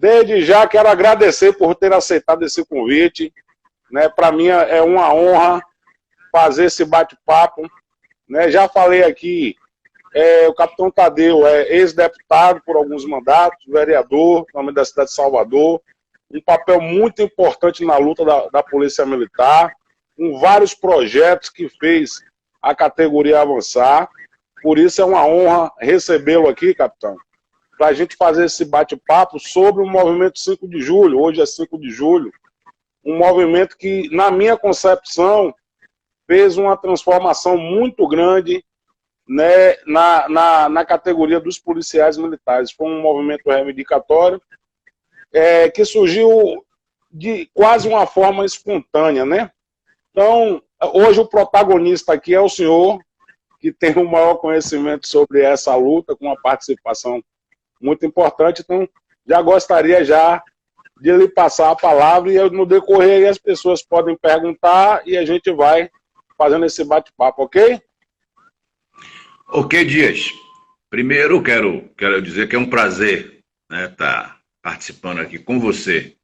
Desde já quero agradecer por ter aceitado esse convite, né? Para mim é uma honra fazer esse bate-papo, né? Já falei aqui, o capitão Tadeu é ex-deputado por alguns mandatos, vereador, em nome da cidade de Salvador, um papel muito importante na luta da Polícia Militar, com vários projetos que fez a categoria avançar. Por isso é uma honra recebê-lo aqui, capitão, para a gente fazer esse bate-papo sobre o movimento 5 de julho. Hoje é 5 de julho, um movimento que, na minha concepção, fez uma transformação muito grande, né, na categoria dos policiais militares. Foi um movimento reivindicatório que surgiu de quase uma forma espontânea, né? Então, hoje o protagonista aqui é o senhor, que tem o maior conhecimento sobre essa luta, com uma participação muito importante. Então, já gostaria de lhe passar a palavra e no decorrer aí as pessoas podem perguntar e a gente vai fazendo esse bate-papo, ok? Ok, Dias. Primeiro, quero dizer que é um prazer, né, estar participando aqui com você.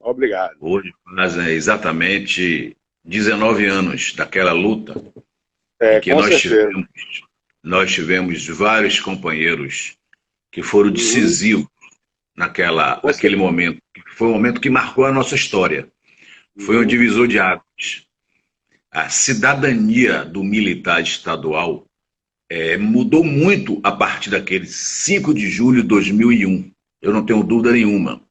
Obrigado. Hoje fazem exatamente 19 anos daquela luta em que nós tivemos vários companheiros que foram decisivos naquele momento. Foi um momento que marcou a nossa história. Foi um divisor de águas. A cidadania do militar estadual mudou muito a partir daquele 5 de julho de 2001. Eu não tenho dúvida nenhuma.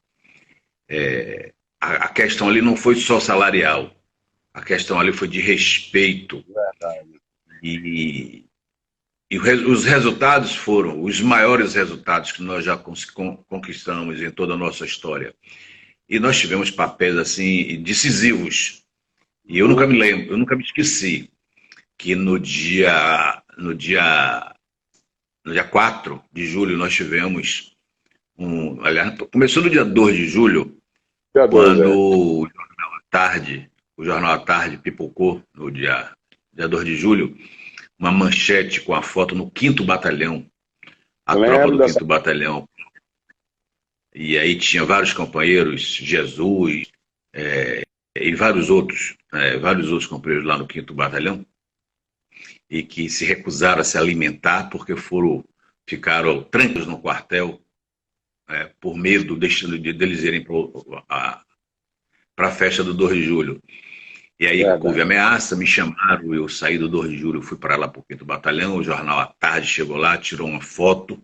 A questão ali não foi só salarial. A questão ali foi de respeito. Verdade. E os resultados foram os maiores resultados que nós já conquistamos em toda a nossa história. E nós tivemos papéis assim decisivos. E eu nunca me esqueci que no dia 4 de julho nós tivemos aliás, começou no dia 2 de julho, quando o Jornal à Tarde pipocou no dia 2 de julho, uma manchete com a foto no 5º Batalhão, a tropa do 5º Batalhão. E aí tinha vários companheiros, Jesus e vários outros companheiros lá no 5º Batalhão, e que se recusaram a se alimentar porque ficaram trancados no quartel por medo deles irem para a festa do 2 de julho. E aí houve ameaça, me chamaram, eu saí do 2 de julho, fui para lá para o 5º Batalhão, o Jornal à Tarde chegou lá, tirou uma foto,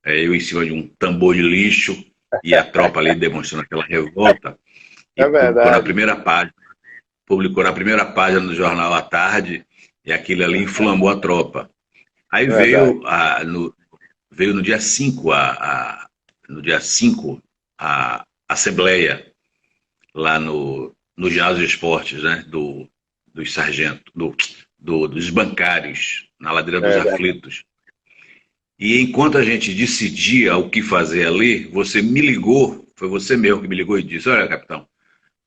eu em cima de um tambor de lixo, e a tropa ali demonstrando aquela revolta. E publicou na primeira página do Jornal à Tarde, e aquilo ali inflamou a tropa. Aí veio no dia 5 a assembleia lá no ginásio de esportes, né, dos sargentos, dos bancários, na Ladeira dos Aflitos. E enquanto a gente decidia o que fazer ali, você me ligou, foi você mesmo que me ligou e disse: olha, capitão,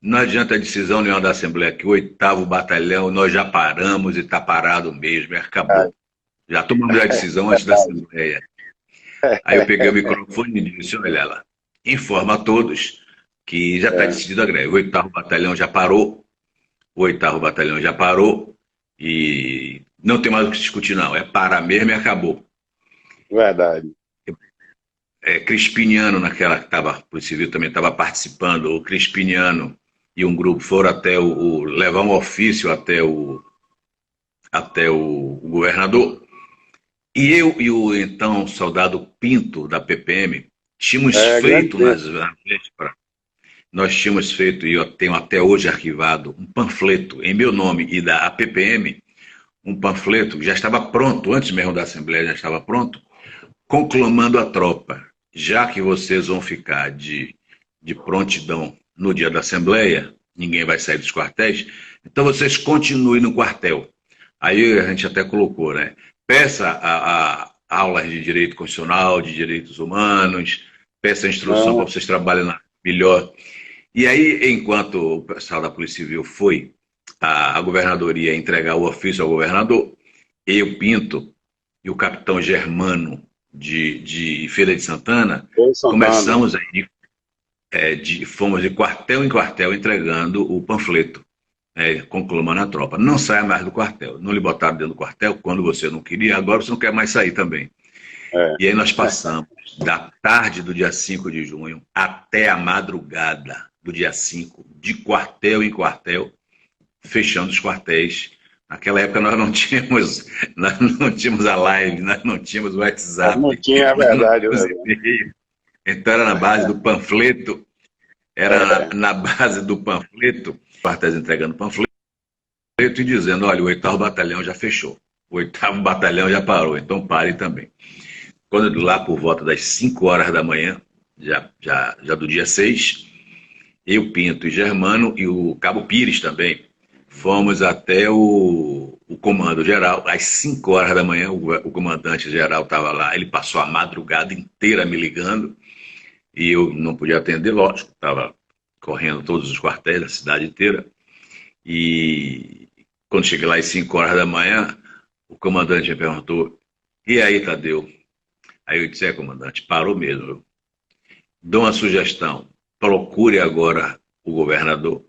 não adianta a decisão nenhuma da Assembleia, que o 8º Batalhão nós já paramos e está parado mesmo, acabou. Já tomamos a decisão antes da Assembleia. Aí eu peguei o microfone e disse: olha, ela informa a todos que já está decidida a greve. O 8º Batalhão já parou, e não tem mais o que discutir, não. É parar mesmo e acabou. Verdade. Crispiniano, naquela que estava, Polícia Civil também estava participando, o Crispiniano e um grupo foram até levar um ofício até o governador. E eu e o então soldado Pinto, da PPM, tínhamos feito nós tínhamos feito, e eu tenho até hoje arquivado, um panfleto em meu nome e da APPM, um panfleto que já estava pronto, antes mesmo da Assembleia já estava pronto, conclamando a tropa: já que vocês vão ficar de prontidão no dia da Assembleia, ninguém vai sair dos quartéis, então vocês continuem no quartel. Aí a gente até colocou, né? Peça a aulas de direito constitucional, de direitos humanos, peça a instrução para vocês trabalhem melhor. E aí, enquanto o pessoal da Polícia Civil foi à governadoria entregar o ofício ao governador, eu, Pinto, e o capitão Germano de Feira de Santana, começamos aí fomos de quartel em quartel entregando o panfleto, conclamando a tropa. Não saia mais do quartel. Não lhe botaram dentro do quartel quando você não queria, agora você não quer mais sair também. É. E aí nós passamos da tarde do dia 5 de junho até a madrugada do dia 5, de quartel em quartel, fechando os quartéis. Naquela época nós não tínhamos a live, nós não tínhamos o WhatsApp. Não tinha, é verdade. Então era na base do panfleto, na base do panfleto, quartéis entregando panfleto e dizendo, olha, o 8º Batalhão já fechou, o 8º Batalhão já parou, então pare também. Quando lá por volta das 5 horas da manhã, já do dia 6, eu, Pinto e Germano e o Cabo Pires também, fomos até o comando geral. Às 5 horas da manhã, o comandante geral estava lá, ele passou a madrugada inteira me ligando e eu não podia atender, lógico, estava correndo todos os quartéis da cidade inteira. E quando cheguei lá às 5 horas da manhã, o comandante me perguntou, e aí, Tadeu? Aí eu disse, comandante, parou mesmo. Dou uma sugestão, procure agora o governador,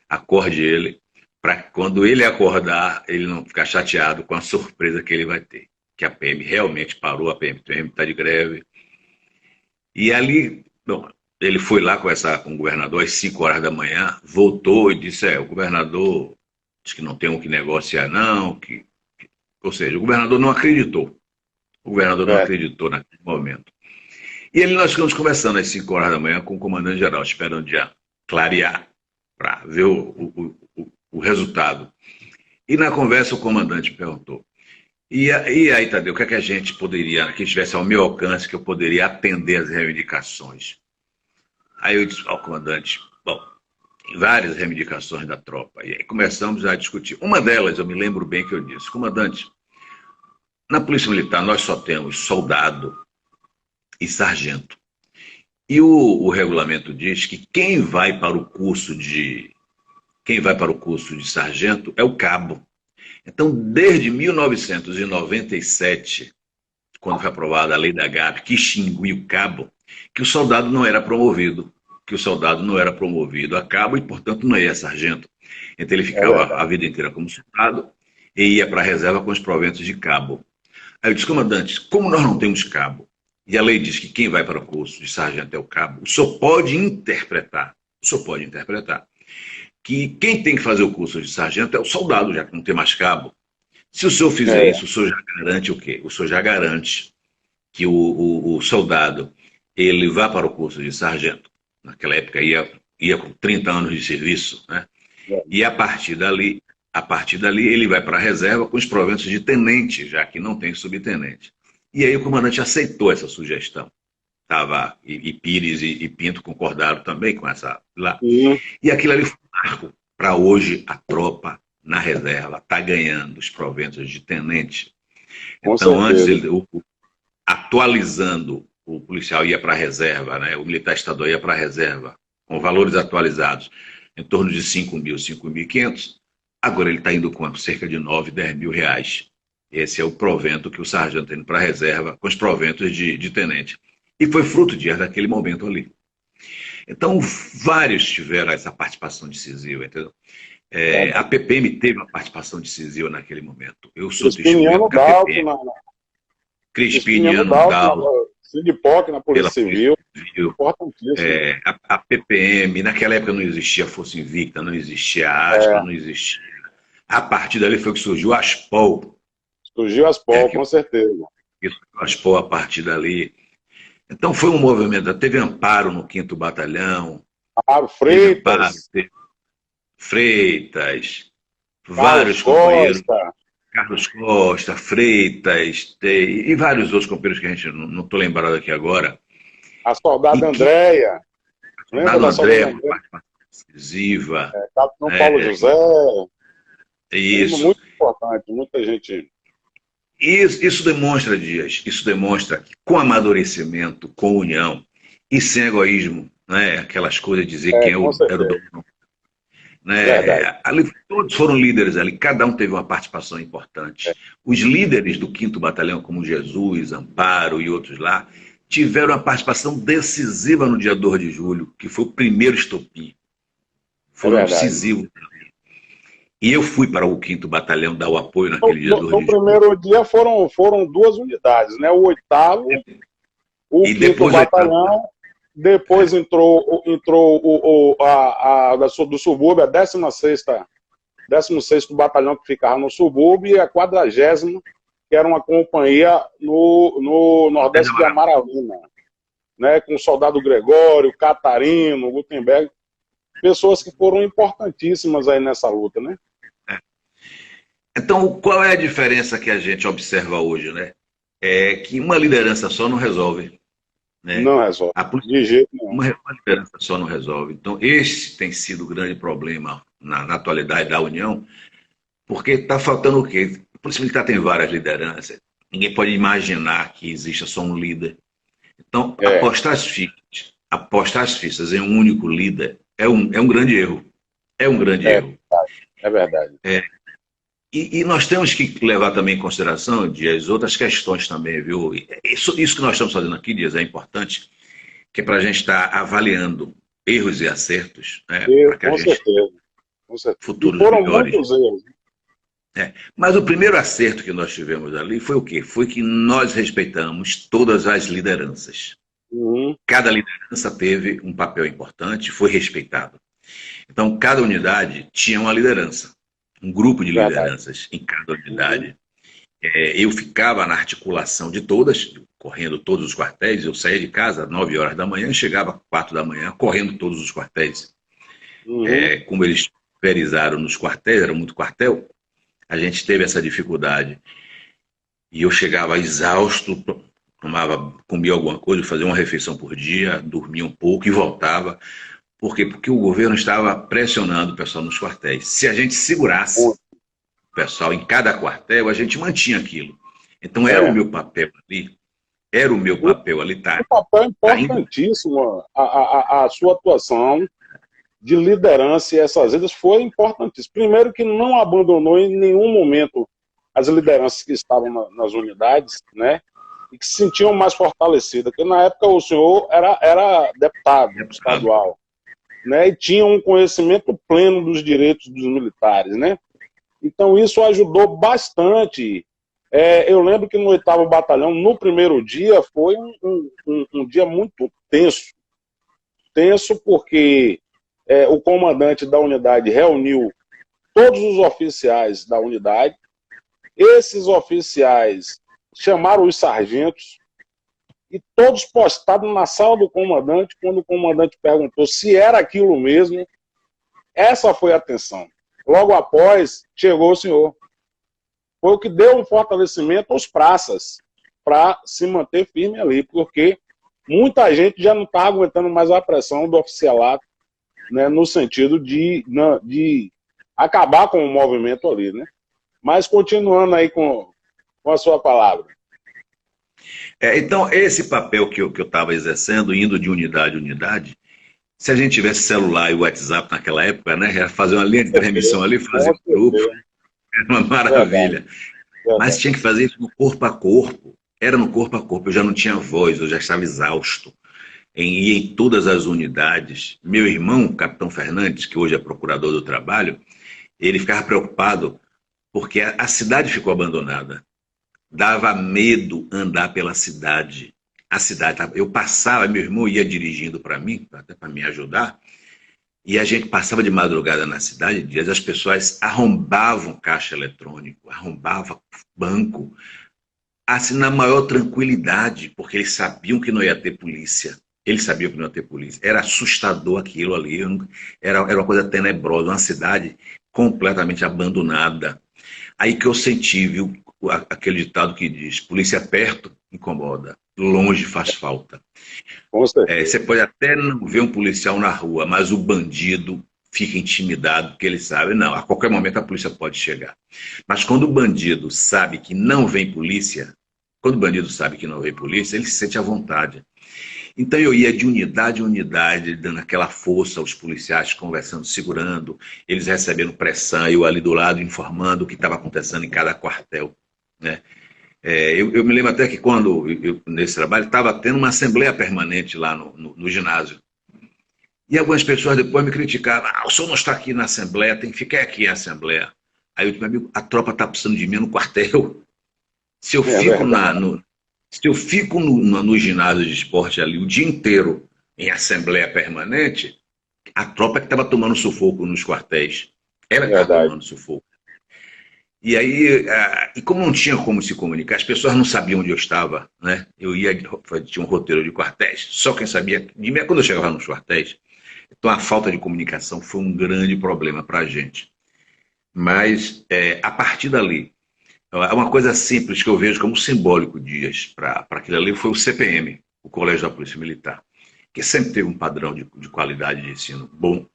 acorde ele, para que quando ele acordar, ele não ficar chateado com a surpresa que ele vai ter. Que a PM realmente parou, a PM está de greve. E ali, bom, ele foi lá com o governador às 5 horas da manhã, voltou e disse, o governador disse que não tem o que negociar não, ou seja, o governador não acreditou. O governador não acreditou naquele momento. E ali nós ficamos conversando às 5 horas da manhã com o comandante-geral, esperando já clarear para ver o resultado. E na conversa o comandante perguntou, e aí, Tadeu, o que é que a gente poderia, que estivesse ao meu alcance, que eu poderia atender as reivindicações? Aí eu disse ao comandante, bom, tem várias reivindicações da tropa. E aí começamos a discutir. Uma delas, eu me lembro bem que eu disse, comandante, na Polícia Militar nós só temos soldado e sargento. E o regulamento diz que quem vai para o curso de sargento é o cabo. Então, desde 1997, quando foi aprovada a lei da GAP, que extinguiu o cabo, que o soldado não era promovido, a cabo e, portanto, não ia a sargento. Então, ele ficava a vida inteira como soldado e ia para a reserva com os proventos de cabo. Aí eu disse, comandante, como nós não temos cabo, e a lei diz que quem vai para o curso de sargento é o cabo, o senhor pode interpretar que quem tem que fazer o curso de sargento é o soldado, já que não tem mais cabo. Se o senhor fizer isso, o senhor já garante o quê? O senhor já garante que o soldado ele vá para o curso de sargento. Naquela época ia com 30 anos de serviço, né? E a partir dali ele vai para a reserva com os proventos de tenente, já que não tem subtenente. E aí o comandante aceitou essa sugestão. E Pires e Pinto concordaram também com essa lá. E aquilo ali foi um marco para hoje a tropa na reserva está ganhando os proventos de tenente. Então, antes, atualizando, o policial ia para a reserva, né? O militar estadual ia para a reserva, com valores atualizados, em torno de 5 mil, 5.500. Agora ele está indo com cerca de 9, 10 mil reais. Esse é o provento que o sargento está indo para a reserva, com os proventos de tenente. E foi fruto daquele momento ali. Então, vários tiveram essa participação decisiva, entendeu? A PPM teve uma participação decisiva naquele momento. Eu sou testemunha da PPM. Crispiniano Dalto. Sindipoc na Polícia Civil. A PPM, naquela época não existia Força Invicta, não existia a ASPA, não existia. A partir dali foi que surgiu a ASPOL. Surgiu a ASPOL, com certeza. A ASPOL a partir dali. Então foi um movimento, teve Amparo no 5º Batalhão. Freitas, vários companheiros. Carlos Costa, Freitas, e vários outros companheiros que a gente não estou lembrado aqui agora. A soldada Andréia. Lembra da Andréia, uma participação decisiva. Capitão Paulo José. Isso. Muito importante, muita gente. Isso demonstra, Dias, que com amadurecimento, com união e sem egoísmo, né, aquelas coisas de dizer quem era o dono. Né, ali, todos foram líderes ali, cada um teve uma participação importante. Os líderes do 5º Batalhão, como Jesus, Amparo e outros lá, tiveram uma participação decisiva no dia 2 de julho, que foi o primeiro estopim. Foram decisivos. E eu fui para o 5º Batalhão dar o apoio naquele dia 2 de julho. No primeiro dia foram 2 unidades, né? O 8º, o 5º Batalhão, depois entrou do subúrbio, a 16º Batalhão, que ficava no subúrbio, e a 40ª, que era uma companhia no Nordeste de Amaravina, né? Com o soldado Gregório, Catarino, Gutenberg, pessoas que foram importantíssimas aí nessa luta, né? Então, qual é a diferença que a gente observa hoje, né? É que uma liderança só não resolve. Né? Não resolve, de jeito nenhum. Uma liderança só não resolve. Então, esse tem sido o grande problema na atualidade da União, porque está faltando o quê? A Polícia Militar tem várias lideranças. Ninguém pode imaginar que exista só um líder. Então, apostar as fichas em um único líder é um grande erro. É um grande erro. É verdade. E nós temos que levar também em consideração, Dias, outras questões também, viu? Isso que nós estamos fazendo aqui, Dias, é importante, que é para a gente estar avaliando erros e acertos, né? Para que a gente futuros melhores. Muitos erros. Mas o primeiro acerto que nós tivemos ali foi o quê? Foi que nós respeitamos todas as lideranças. Cada liderança teve um papel importante, foi respeitado. Então, cada unidade tinha uma liderança. Um grupo de lideranças em cada unidade. Eu ficava na articulação de todas, correndo todos os quartéis. Eu saía de casa às 9 horas da manhã, chegava às 4 da manhã, correndo todos os quartéis. Como eles perizaram nos quartéis, era muito quartel, a gente teve essa dificuldade. E eu chegava exausto, comia alguma coisa, fazia uma refeição por dia, dormia um pouco e voltava. Por quê? Porque o governo estava pressionando o pessoal nos quartéis. Se a gente segurasse o pessoal em cada quartel, a gente mantinha aquilo. Então era o meu papel ali. Era o meu papel ali. Um papel importantíssimo. A sua atuação de liderança e essas idas foi importantíssima. Primeiro que não abandonou em nenhum momento as lideranças que estavam nas unidades, né? E que se sentiam mais fortalecidas. Porque na época o senhor era deputado estadual. Né, e tinha um conhecimento pleno dos direitos dos militares, né? Então isso ajudou bastante. Eu lembro que no 8º Batalhão, no primeiro dia, foi um dia muito tenso. Tenso porque o comandante da unidade reuniu todos os oficiais da unidade. Esses oficiais chamaram os sargentos, e todos postados na sala do comandante, quando o comandante perguntou se era aquilo mesmo. Essa foi a tensão. Logo após, chegou o senhor. Foi o que deu um fortalecimento aos praças, para se manter firme ali, porque muita gente já não estava aguentando mais a pressão do oficialato, né, no sentido de acabar com o movimento ali, né? Mas continuando aí com a sua palavra. Então, esse papel que eu estava exercendo, indo de unidade em unidade, se a gente tivesse celular e WhatsApp naquela época, né, era fazer uma linha de transmissão ali, fazer um grupo, era uma maravilha. Mas tinha que fazer isso no corpo a corpo. Era no corpo a corpo, eu já não tinha voz, eu já estava exausto. E em todas as unidades, meu irmão, o capitão Fernandes, que hoje é procurador do trabalho, ele ficava preocupado porque a cidade ficou abandonada. Dava medo andar pela cidade. A cidade, eu passava, meu irmão ia dirigindo para mim, até para me ajudar, e a gente passava de madrugada na cidade, as pessoas arrombavam caixa eletrônico, arrombavam banco, assim, na maior tranquilidade, porque eles sabiam que não ia ter polícia. Eles sabiam que não ia ter polícia. Era assustador aquilo ali, era uma coisa tenebrosa, uma cidade completamente abandonada. Aí que eu senti, viu, aquele ditado que diz, polícia perto incomoda, longe faz falta. Você pode até não ver um policial na rua, mas o bandido fica intimidado, porque ele sabe, não, a qualquer momento a polícia pode chegar. Mas quando o bandido sabe que não vem polícia, ele se sente à vontade. Então eu ia de unidade em unidade, dando aquela força aos policiais, conversando, segurando, eles recebendo pressão, eu ali do lado informando o que estava acontecendo em cada quartel, né? Eu me lembro até que quando nesse trabalho estava tendo uma assembleia permanente lá no ginásio. E algumas pessoas depois me criticaram. O senhor não está aqui na assembleia, tem que ficar aqui na assembleia. Aí eu disse, meu amigo, a tropa está precisando de mim no quartel. Se eu fico no ginásio de esporte ali o dia inteiro em assembleia permanente, a tropa que estava tomando sufoco nos quartéis. Ela estava tomando sufoco. E aí, e como não tinha como se comunicar, as pessoas não sabiam onde eu estava, né? Tinha um roteiro de quartéis, só quem sabia de mim quando eu chegava nos quartéis. Então a falta de comunicação foi um grande problema para a gente. Mas a partir dali, uma coisa simples que eu vejo como simbólico, Dias, para aquilo ali foi o CPM, o Colégio da Polícia Militar, que sempre teve um padrão de qualidade de ensino bom,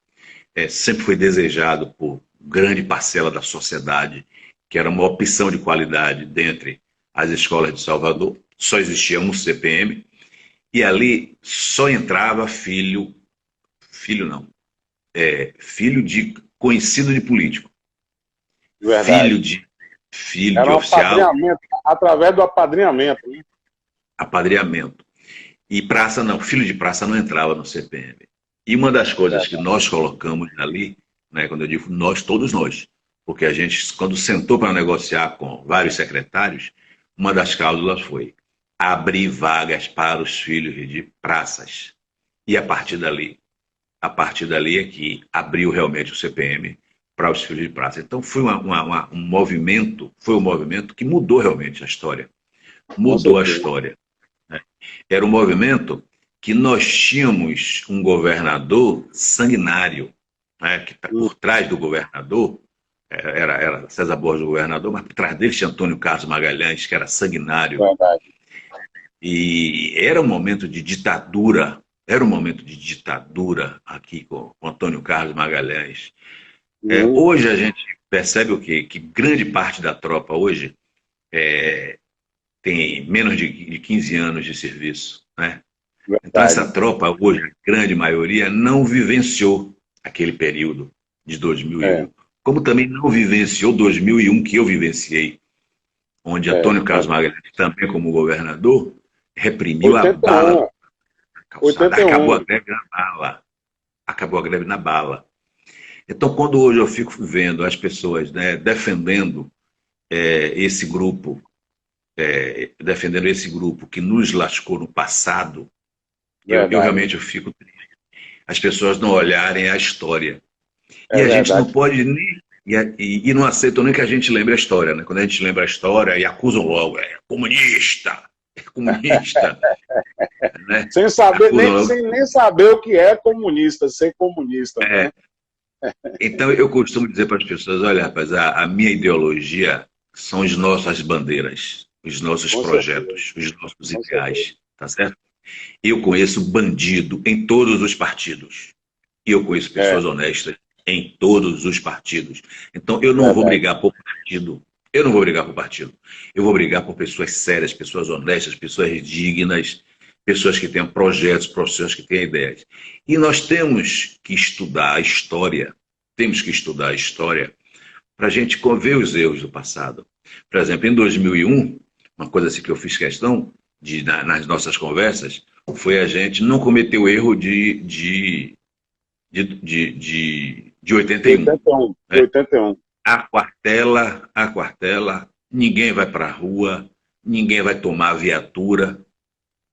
sempre foi desejado por grande parcela da sociedade, que era uma opção de qualidade dentre as escolas de Salvador. Só existia um CPM, e ali só entrava filho de conhecido de político. Verdade. Filho era de oficial. Através do apadrinhamento. Né? Apadrinhamento. E praça não, filho de praça não entrava no CPM. E uma das coisas que nós colocamos ali, né, quando eu digo nós, todos nós, porque a gente, quando sentou para negociar com vários secretários, uma das cláusulas foi abrir vagas para os filhos de praças. E a partir dali é que abriu realmente o CPM para os filhos de praça. Então foi um movimento que mudou realmente a história. Mudou a história. Né? Era um movimento que nós tínhamos um governador sanguinário, né? Que por trás do governador, era César Borges o governador, mas por trás dele tinha Antônio Carlos Magalhães, que era sanguinário. Verdade. E era um momento de ditadura, aqui com Antônio Carlos Magalhães. Hoje a gente percebe o quê? Que grande parte da tropa hoje tem menos de 15 anos de serviço. Né? Então essa tropa hoje, a grande maioria, não vivenciou aquele período de 2001. Como também não vivenciou 2001 que eu vivenciei, onde Antônio Carlos Magalhães, também como governador, reprimiu 81. A bala. Acabou a greve na bala. Então, quando hoje eu fico vendo as pessoas, né, defendendo esse grupo que nos lascou no passado, eu realmente fico triste. As pessoas não olharem a história. E a gente não pode nem... E não aceitam nem que a gente lembre a história. Né? Quando a gente lembra a história, e acusam logo, comunista. Né? Sem nem saber o que é comunista, ser comunista. Né? Então eu costumo dizer para as pessoas, olha, rapaz, a minha ideologia são as nossas bandeiras, os nossos projetos, os nossos ideais, tá certo? Eu conheço bandido em todos os partidos. E eu conheço pessoas honestas em todos os partidos. Então eu não vou brigar por partido. Eu não vou brigar por partido. Eu vou brigar por pessoas sérias, pessoas honestas, pessoas dignas, pessoas que tenham projetos, pessoas que tenham ideias. E nós temos que estudar a história. Temos que estudar a história para a gente ver os erros do passado. Por exemplo, em 2001, uma coisa assim que eu fiz questão nas nossas conversas foi a gente não cometer o erro de 81. 81. A quartela, ninguém vai para a rua, ninguém vai tomar viatura,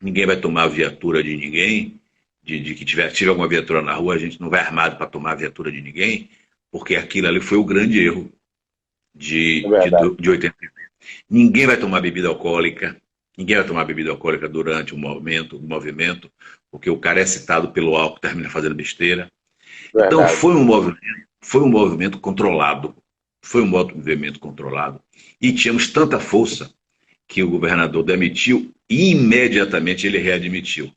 ninguém vai tomar viatura de ninguém, de que tiver alguma viatura na rua, a gente não vai armado para tomar viatura de ninguém, porque aquilo ali foi o grande erro de 81. Ninguém vai tomar bebida alcoólica, durante o movimento, porque o cara é citado pelo álcool, termina fazendo besteira. Verdade. Então foi um movimento controlado. E tínhamos tanta força que o governador demitiu e imediatamente ele readmitiu.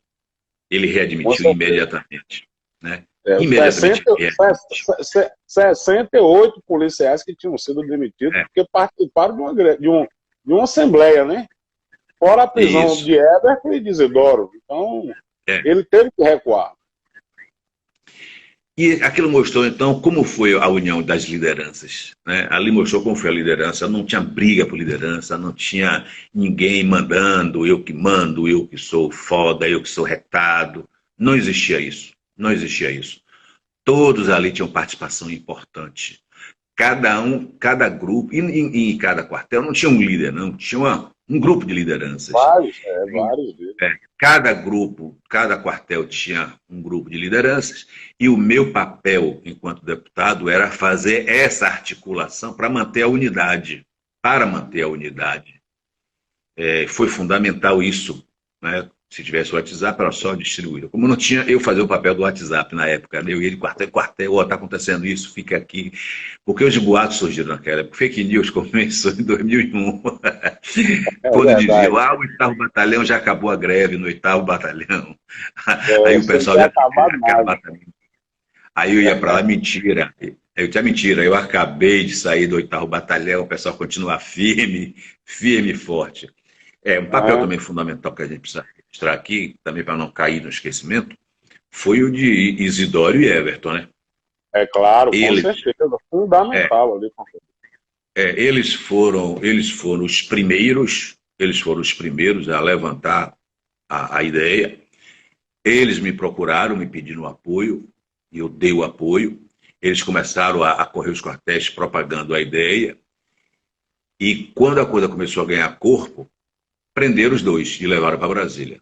Imediatamente. Né? 68 policiais que tinham sido demitidos porque participaram de uma assembleia, né? Fora a prisão de Heberto e de Isidoro. Então, ele teve que recuar. E aquilo mostrou, então, como foi a união das lideranças. Né? Ali mostrou como foi a liderança. Não tinha briga por liderança, não tinha ninguém mandando, eu que mando, eu que sou foda, eu que sou retado. Não existia isso. Não existia isso. Todos ali tinham participação importante. Cada um, cada grupo, e em cada quartel não tinha um líder, não, tinha um grupo de lideranças. Vários deles. Cada grupo, cada quartel tinha um grupo de lideranças, e o meu papel, enquanto deputado, era fazer essa articulação para manter a unidade. Para manter a unidade. Foi fundamental isso, né? Se tivesse o WhatsApp, era só distribuído. Como não tinha, eu fazia o papel do WhatsApp na época, né? Eu ia de quartel em quartel, está acontecendo isso, fica aqui. Porque os boatos surgiram naquela época. Fake news começou em 2001. Quando diziam, o 8º Batalhão já acabou a greve no 8º Batalhão. Aí o pessoal já tinha batalhão. Aí eu ia para lá, mentira. Eu tinha mentira, eu acabei de sair do 8º Batalhão, o pessoal continua firme, firme e forte. Um papel também fundamental que a gente precisa registrar aqui, também para não cair no esquecimento, foi o de Isidório e Everton, né? É claro, com certeza, fundamental ali. Eles foram os primeiros a levantar a ideia. Eles me procuraram, me pedindo apoio, e eu dei o apoio. Eles começaram a correr os quartéis propagando a ideia. E quando a coisa começou a ganhar corpo, prenderam os dois e levaram para Brasília.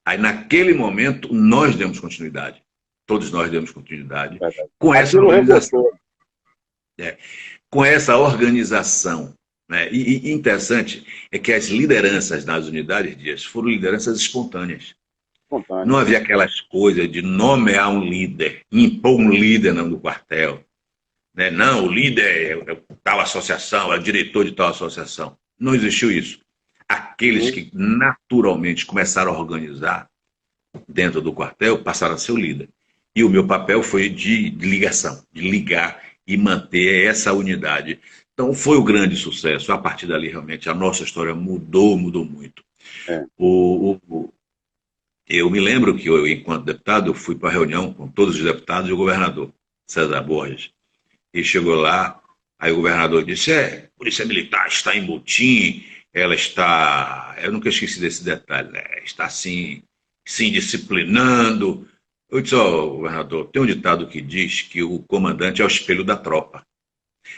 Aí, naquele momento, nós demos continuidade. Todos nós demos continuidade com essa organização. Com essa organização. Né? E interessante é que as lideranças nas unidades, Dias, foram lideranças espontâneas. Não havia aquelas coisas de nomear um líder, impor um líder no quartel. Né? Não, o líder é tal associação, é diretor de tal associação. Não existiu isso. Aqueles que naturalmente começaram a organizar dentro do quartel passaram a ser o líder. E o meu papel foi de ligação, de ligar e manter essa unidade. Então foi o grande sucesso. A partir dali, realmente, a nossa história mudou muito. Eu me lembro que eu, enquanto deputado, eu fui para a reunião com todos os deputados e o governador, César Borges. E chegou lá, aí o governador disse, a Polícia Militar está em motim, ela está, eu nunca esqueci desse detalhe, né? Está assim, se indisciplinando. Eu disse, governador, tem um ditado que diz que o comandante é o espelho da tropa.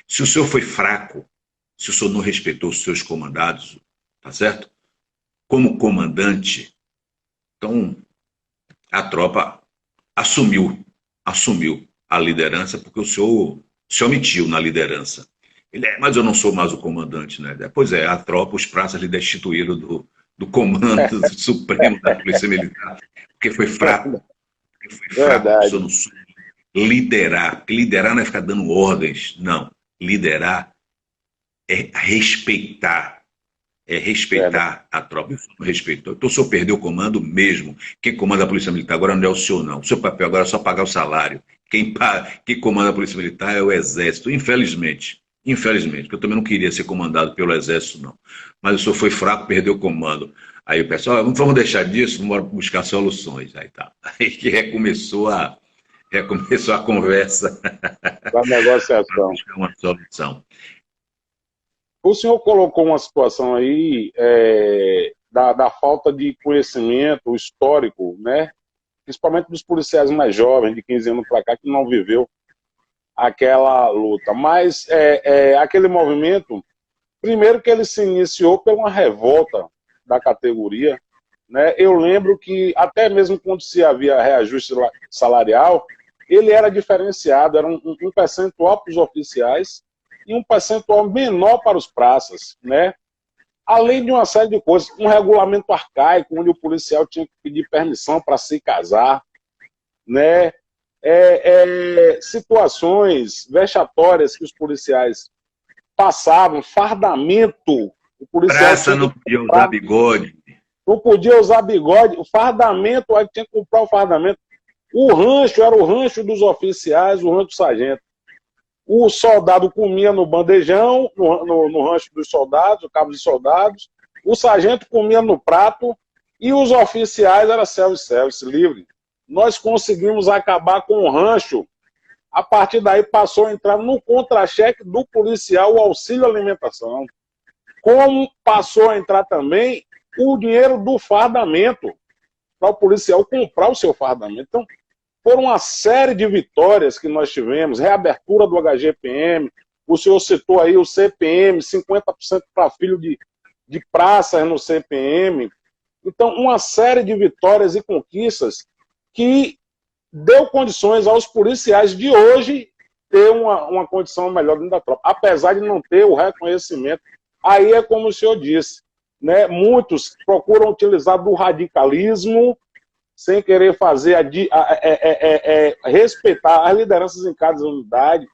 Se o senhor foi fraco, se o senhor não respeitou os seus comandados, tá certo? Como comandante, então a tropa assumiu a liderança, porque o senhor se omitiu na liderança. Mas eu não sou mais o comandante, né? Pois a tropa, os praças lhe destituíram do comando supremo da Polícia Militar, porque foi fraco. Eu não sou liderar, porque liderar não é ficar dando ordens, não. Liderar é respeitar, a tropa. Isso não respeitou. Então o senhor perdeu o comando mesmo. Quem comanda a Polícia Militar agora não é o senhor, não. O seu papel agora é só pagar o salário. Quem comanda a Polícia Militar é o Exército, infelizmente. Infelizmente, porque eu também não queria ser comandado pelo Exército, não. Mas o senhor foi fraco, perdeu o comando. Aí o pessoal, vamos deixar disso, vamos buscar soluções. Aí tá. Aí que recomeçou a conversa. Da negociação. Buscar uma solução. O senhor colocou uma situação aí da falta de conhecimento histórico, né? Principalmente dos policiais mais jovens, de 15 anos para cá, que não viveu aquela luta. Mas aquele movimento, primeiro que ele se iniciou por uma revolta da categoria, né? Eu lembro que até mesmo quando se havia reajuste salarial, ele era diferenciado, era um percentual para os oficiais e um percentual menor para os praças, né? Além de uma série de coisas, um regulamento arcaico, onde o policial tinha que pedir permissão para se casar, né? Situações vexatórias que os policiais passavam, fardamento. O policial praça não podia usar bigode. Não podia usar bigode. O fardamento, aí tinha que comprar o fardamento. O rancho era o rancho dos oficiais, o rancho do sargento. O soldado comia no bandejão, no rancho dos soldados, o cabo de soldados. O sargento comia no prato e os oficiais era self-service, livre. Nós conseguimos acabar com o rancho A partir daí passou a entrar no contra-cheque do policial o auxílio alimentação. Como passou a entrar também o dinheiro do fardamento, para o policial comprar o seu fardamento. Então, foram uma série de vitórias que nós tivemos, reabertura do HGPM, o senhor citou aí o CPM, 50% para filho de praças no CPM. Então, uma série de vitórias e conquistas que deu condições aos policiais de hoje ter uma condição melhor dentro da tropa, apesar de não ter o reconhecimento. Aí é como o senhor disse, né? Muitos procuram utilizar do radicalismo sem querer fazer respeitar as lideranças em cada unidade.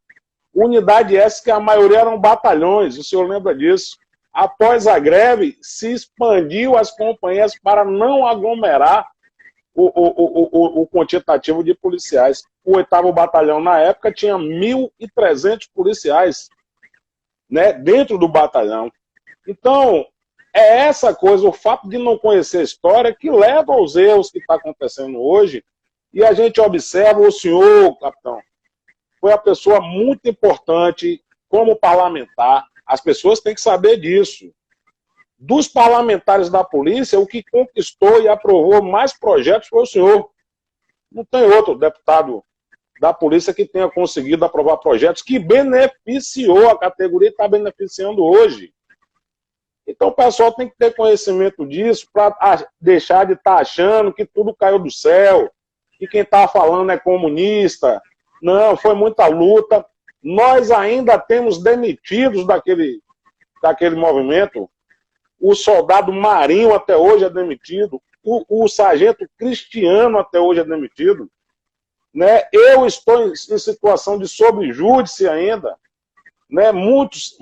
Unidade essa que a maioria eram batalhões, o senhor lembra disso. Após a greve, se expandiu as companhias para não aglomerar o quantitativo de policiais. O 8º Batalhão, na época, tinha 1.300 policiais, né, dentro do batalhão. Então, é essa coisa, o fato de não conhecer a história, que leva aos erros que está acontecendo hoje. E a gente observa o senhor, capitão, foi a pessoa muito importante como parlamentar. As pessoas têm que saber disso. Dos parlamentares da polícia, o que conquistou e aprovou mais projetos foi o senhor. Não tem outro deputado da polícia que tenha conseguido aprovar projetos que beneficiou a categoria e está beneficiando hoje. Então o pessoal tem que ter conhecimento disso para deixar de estar achando que tudo caiu do céu, que quem está falando é comunista. Não, foi muita luta. Nós ainda temos demitidos daquele movimento. O soldado Marinho até hoje é demitido. O sargento Cristiano até hoje é demitido. Né? Eu estou em situação de subjúdice ainda. Né? Muitos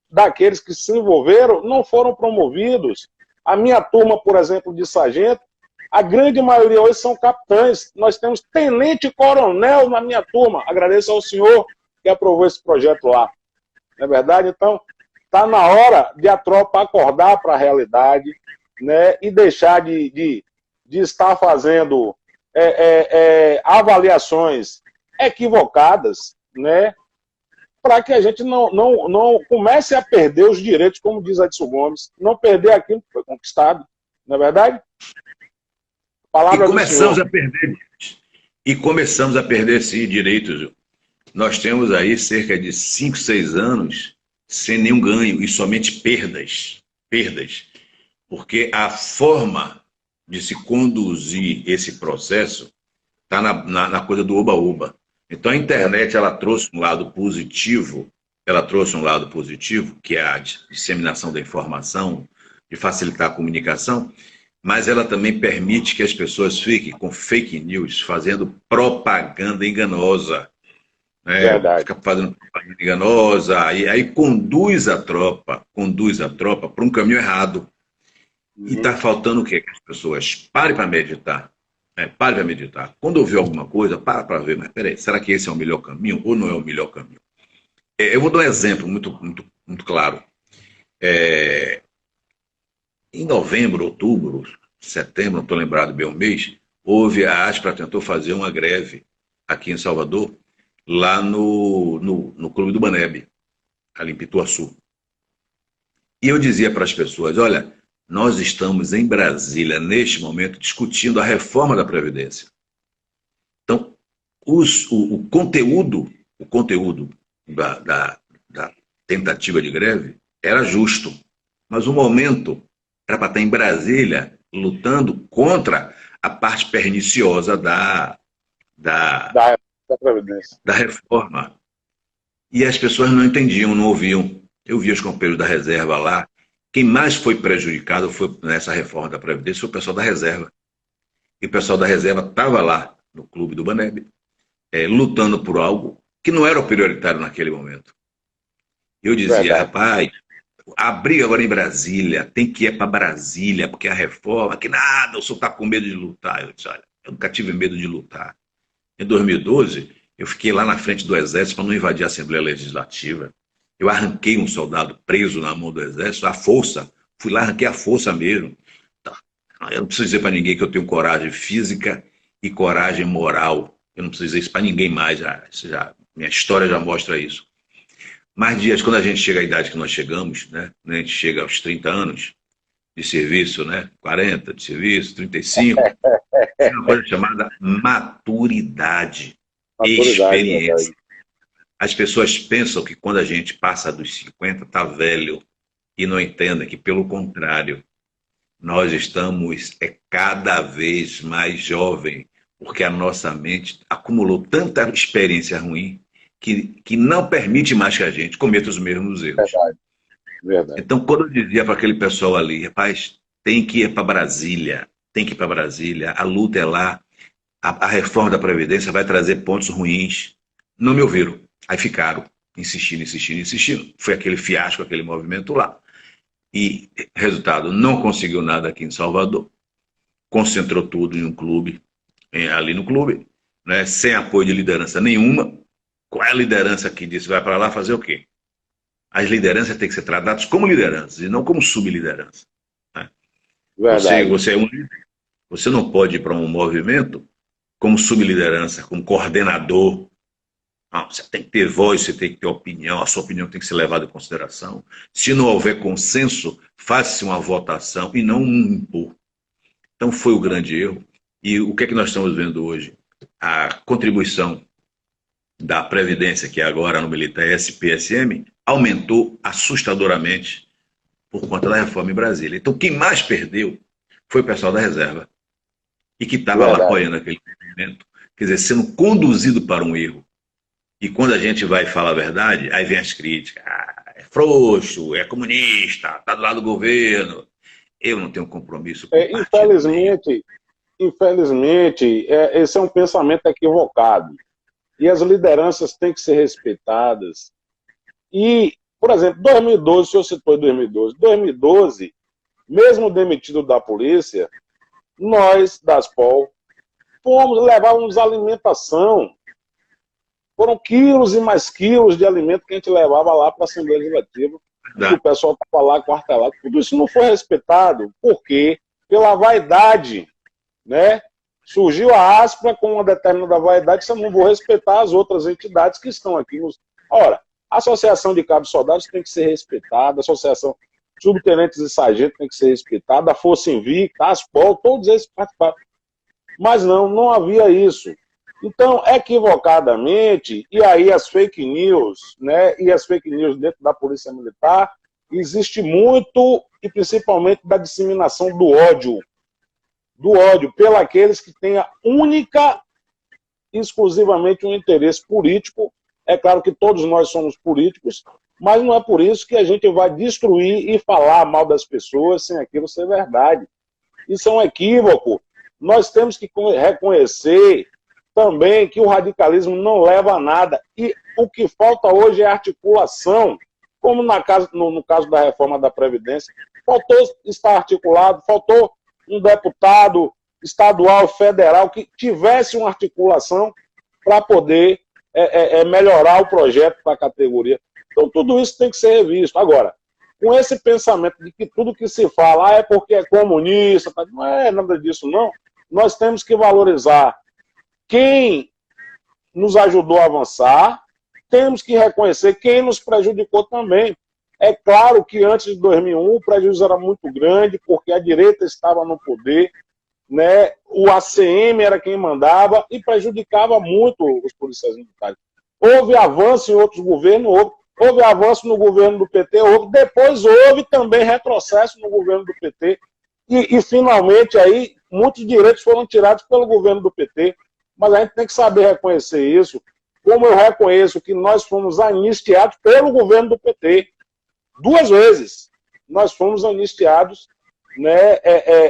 daqueles que se envolveram não foram promovidos. A minha turma, por exemplo, de sargento, a grande maioria hoje são capitães. Nós temos tenente-coronel na minha turma. Agradeço ao senhor que aprovou esse projeto lá. Não é verdade? Então, está na hora de a tropa acordar para a realidade, né, e deixar de estar fazendo avaliações equivocadas, né, para que a gente não comece a perder os direitos, como diz Edson Gomes, não perder aquilo que foi conquistado. Não é verdade? Palavra começamos a perder. E começamos a perder, sim, direitos. Nós temos aí cerca de 5, 6 anos sem nenhum ganho e somente perdas. Perdas. Porque a forma de se conduzir esse processo está na coisa do oba-oba. Então a internet ela trouxe um lado positivo, que é a disseminação da informação, de facilitar a comunicação, mas ela também permite que as pessoas fiquem com fake news, fazendo propaganda enganosa. Fica fazendo propaganda enganosa, aí conduz a tropa para um caminho errado. E está faltando o quê? Que as pessoas parem para meditar. Pare para meditar. Quando ouvir alguma coisa, para ver, mas peraí, será que esse é o melhor caminho ou não é o melhor caminho? Eu vou dar um exemplo muito claro. Em novembro, outubro, setembro, não estou lembrado bem o mês, a Aspra tentou fazer uma greve aqui em Salvador, lá no Clube do Baneb, ali em Pituaçu. E eu dizia para as pessoas, olha, nós estamos em Brasília, neste momento, discutindo a reforma da Previdência. Então, o conteúdo da tentativa de greve era justo, mas o momento era para estar em Brasília lutando contra a parte perniciosa da reforma. E as pessoas não entendiam, não ouviam. Eu vi os companheiros da reserva lá. Quem mais foi prejudicado nessa reforma da Previdência foi o pessoal da reserva. E o pessoal da reserva estava lá no Clube do Baneb, lutando por algo que não era o prioritário naquele momento. Eu dizia, rapaz, a briga agora em Brasília, tem que ir para Brasília, porque a reforma, que nada, o senhor está com medo de lutar. Eu disse, olha, eu nunca tive medo de lutar. Em 2012, eu fiquei lá na frente do Exército para não invadir a Assembleia Legislativa. Eu arranquei um soldado preso na mão do Exército, à força. Fui lá, arranquei a força mesmo. Eu não preciso dizer para ninguém que eu tenho coragem física e coragem moral Eu não preciso dizer isso para ninguém mais, minha história já mostra isso. Mais dias, quando a gente chega à idade que nós chegamos, né? A gente chega aos 30 anos de serviço, né? 40 de serviço, 35, é uma coisa chamada maturidade, Maturidade, experiência. verdade. As pessoas pensam que quando a gente passa dos 50 tá velho e não entendem que, pelo contrário, nós estamos cada vez mais jovem, porque a nossa mente acumulou tanta experiência ruim que não permite mais que a gente cometa os mesmos erros. Verdade, verdade. Então, quando eu dizia para aquele pessoal ali, rapaz, tem que ir para Brasília, tem que ir para Brasília, a luta é lá, a reforma da Previdência vai trazer pontos ruins. Não me ouviram. Aí ficaram insistindo, insistindo, insistindo. Foi aquele fiasco, aquele movimento lá. E, resultado, não conseguiu nada aqui em Salvador. Concentrou tudo em um clube, ali no clube, né, sem apoio de liderança nenhuma. Qual é a liderança que disse vai para lá fazer o quê? As lideranças têm que ser tratadas como lideranças e não como subliderança. Né? Verdade. Você é um líder. Você não pode ir para um movimento como subliderança, como coordenador. Não, você tem que ter voz, você tem que ter opinião, a sua opinião tem que ser levada em consideração. Se não houver consenso, faça-se uma votação e não um impor. Então foi o grande erro. E o que é que nós estamos vendo hoje? A contribuição da Previdência, que agora no militar é SPSM, aumentou assustadoramente por conta da reforma em Brasília. Então quem mais perdeu foi o pessoal da reserva e que estava lá apoiando aquele movimento, quer dizer, sendo conduzido para um erro. E quando a gente vai falar a verdade, aí vem as críticas. É frouxo, é comunista, está do lado do governo. Eu não tenho compromisso com o partido. Infelizmente, esse é um pensamento equivocado. E as lideranças têm que ser respeitadas. E, por exemplo, 2012, o senhor citou 2012, mesmo demitido da polícia, nós, das POL, levávamos alimentação. Foram quilos e mais quilos de alimento que a gente levava lá para a Assembleia Legislativa. E o pessoal estava lá quartelado. Tudo isso não foi respeitado. Por quê? Pela vaidade, né? Surgiu a ASPRA com uma determinada vaidade que eu não vou respeitar as outras entidades que estão aqui. Ora, a Associação de Cabos Soldados tem que ser respeitada, a Associação de Subtenentes e Sargentos tem que ser respeitada, a Força Invicta, a ASPOL, todos esses participaram. Mas não havia isso. Então, equivocadamente, e aí as fake news, né, e as fake news dentro da Polícia Militar, existe muito, e principalmente da disseminação do ódio pelos que têm a única, exclusivamente um interesse político. É claro que todos nós somos políticos, mas não é por isso que a gente vai destruir e falar mal das pessoas sem aquilo ser verdade. Isso é um equívoco. Nós temos que reconhecer também que o radicalismo não leva a nada. E o que falta hoje é articulação, como no caso da reforma da Previdência. Faltou estar articulado, faltou um deputado estadual, federal, que tivesse uma articulação para poder melhorar o projeto para a categoria. Então, tudo isso tem que ser revisto. Agora, com esse pensamento de que tudo que se fala é porque é comunista, não é nada disso, não. Nós temos que valorizar quem nos ajudou a avançar, temos que reconhecer quem nos prejudicou também. É claro que antes de 2001 o prejuízo era muito grande, porque a direita estava no poder, né? O ACM era quem mandava e prejudicava muito os policiais militares. Houve avanço em outros governos, houve avanço no governo do PT, depois houve também retrocesso no governo do PT, e finalmente aí muitos direitos foram tirados pelo governo do PT. Mas a gente tem que saber reconhecer isso, como eu reconheço que nós fomos anistiados pelo governo do PT. 2 vezes nós fomos anistiados, né?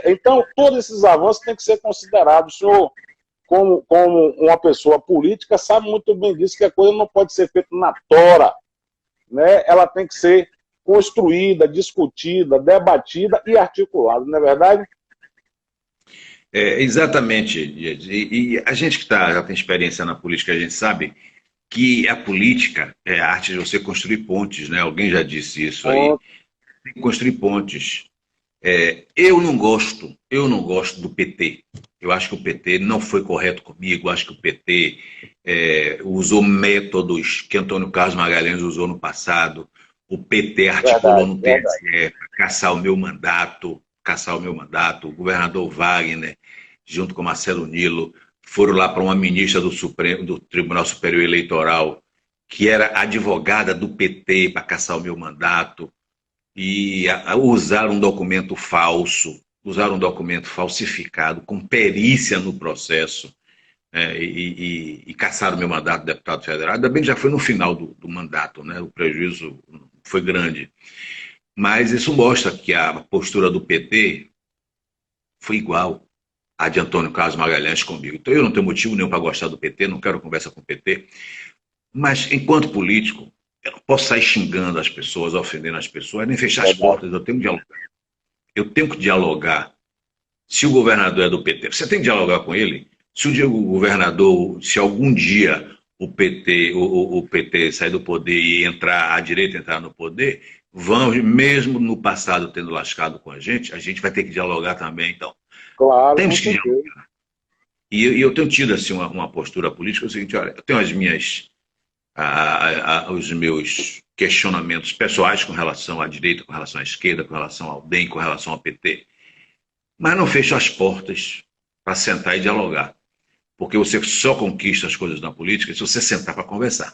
Então, todos esses avanços têm que ser considerados. O senhor, como uma pessoa política, sabe muito bem disso, que a coisa não pode ser feita na tora, né? Ela tem que ser construída, discutida, debatida e articulada, não é verdade? Exatamente. E a gente que já tem experiência na política, a gente sabe que a política é a arte de você construir pontes, né? Alguém já disse isso aí. Tem que construir pontes. Eu não gosto do PT. Eu acho que o PT não foi correto comigo. Eu acho que o PT usou métodos que Antônio Carlos Magalhães usou no passado. O PT articulou Verdade, no verdade. TSE para caçar o meu mandato, caçar o meu mandato. O governador Wagner, junto com Marcelo Nilo, foram lá para uma ministra do Supremo, do Tribunal Superior Eleitoral, que era advogada do PT para caçar o meu mandato e usar um documento falso, usar um documento falsificado, com perícia no processo, e caçar o meu mandato de deputado federal. Ainda bem que já foi no final do mandato, né? O prejuízo foi grande. Mas isso mostra que a postura do PT foi igual à de Antônio Carlos Magalhães comigo. Então eu não tenho motivo nenhum para gostar do PT, não quero conversa com o PT, mas enquanto político, eu não posso sair xingando as pessoas, ofendendo as pessoas, nem fechar as Verdade. portas. Eu tenho que dialogar. Se o governador é do PT, você tem que dialogar com ele. Se o governador, se algum dia o PT sair do poder e a direita entrar no poder, vamos, mesmo no passado tendo lascado com a gente vai ter que dialogar também. Então, Claro, com temos que dialogar. certeza. E eu tenho tido assim, uma postura política, é o seguinte, olha, eu tenho os meus questionamentos pessoais com relação à direita, com relação à esquerda, com relação ao DEM, com relação ao PT. Mas não fecho as portas para sentar e dialogar. Porque você só conquista as coisas na política se você sentar para conversar.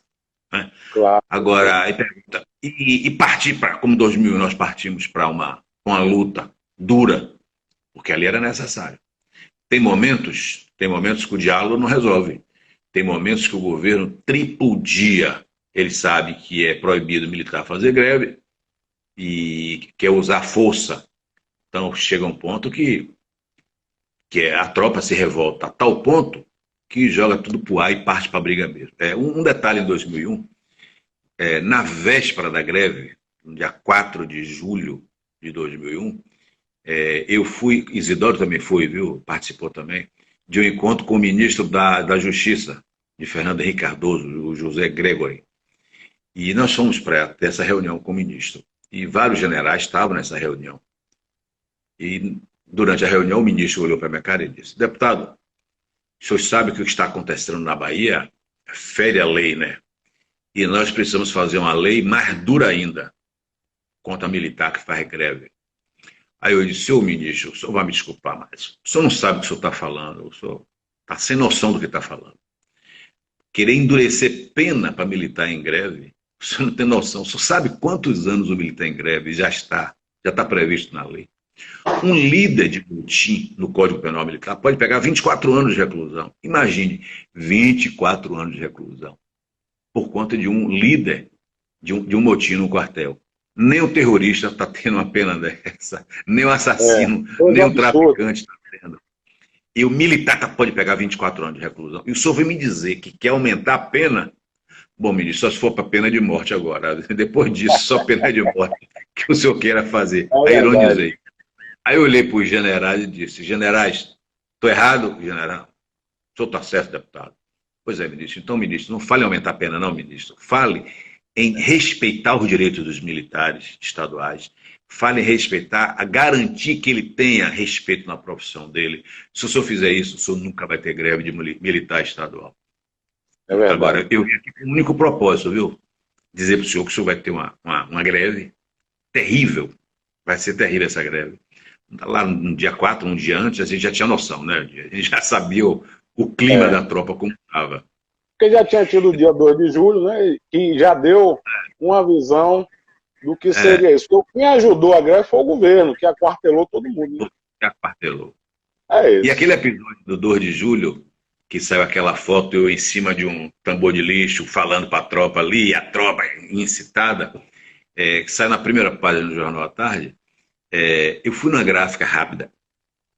Né? Claro. Agora, aí pergunta, e partir para, como 2000 nós partimos para uma luta dura, porque ali era necessário. Tem momentos que o diálogo não resolve. Tem momentos que o governo tripudia. Ele sabe que é proibido militar fazer greve e quer usar força. Então chega um ponto que a tropa se revolta a tal ponto que joga tudo pro ar e parte para a briga mesmo. Um detalhe em 2001, na véspera da greve, no dia 4 de julho de 2001, eu fui, Isidoro também foi, viu? Participou também, de um encontro com o ministro da Justiça, de Fernando Henrique Cardoso, o José Gregory. E nós fomos para essa reunião com o ministro. E vários generais estavam nessa reunião. E durante a reunião o ministro olhou para a minha cara e disse: deputado, o senhor sabe que o que está acontecendo na Bahia fere a lei, né? E nós precisamos fazer uma lei mais dura ainda contra militar que faz greve. Aí eu disse: senhor ministro, o senhor vai me desculpar, mas o senhor não sabe o que o senhor está falando, o senhor está sem noção do que está falando. Querer endurecer pena para militar em greve, o senhor não tem noção. O senhor sabe quantos anos o militar em greve já está previsto na lei? Um líder de motim no Código Penal Militar pode pegar 24 anos de reclusão. Imagine, 24 anos de reclusão por conta de um líder de um motim no quartel. Nem o terrorista está tendo uma pena dessa, nem o assassino, nem o traficante está tendo. E o militar pode pegar 24 anos de reclusão. E o senhor vem me dizer que quer aumentar a pena? Bom, ministro, só se for para pena de morte agora. Depois disso, só pena de morte que o senhor queira fazer. Aí ironizei. Aí eu olhei para os generais e disse: generais, estou errado, general? O senhor está certo, deputado? Pois é, ministro. Então, ministro, não fale em aumentar a pena, não, ministro. Fale em respeitar os direitos dos militares estaduais. Fale em respeitar, a garantir que ele tenha respeito na profissão dele. Se o senhor fizer isso, o senhor nunca vai ter greve de militar estadual. É verdade. Agora, eu vim aqui com um único propósito, viu? Dizer para o senhor que o senhor vai ter uma greve terrível. Vai ser terrível essa greve. Lá no dia 4, um dia antes, a gente já tinha noção, né? A gente já sabia o clima da tropa como estava. Porque já tinha tido o dia 2 de julho, né? Que já deu uma visão do que seria isso. Porque quem ajudou a greve foi o governo, que aquartelou todo mundo. Né? Que aquartelou. É isso. E aquele episódio do 2 de julho, que saiu aquela foto eu em cima de um tambor de lixo, falando para a tropa ali, a tropa incitada, que saiu na primeira página do Jornal à Tarde, eu fui numa gráfica rápida,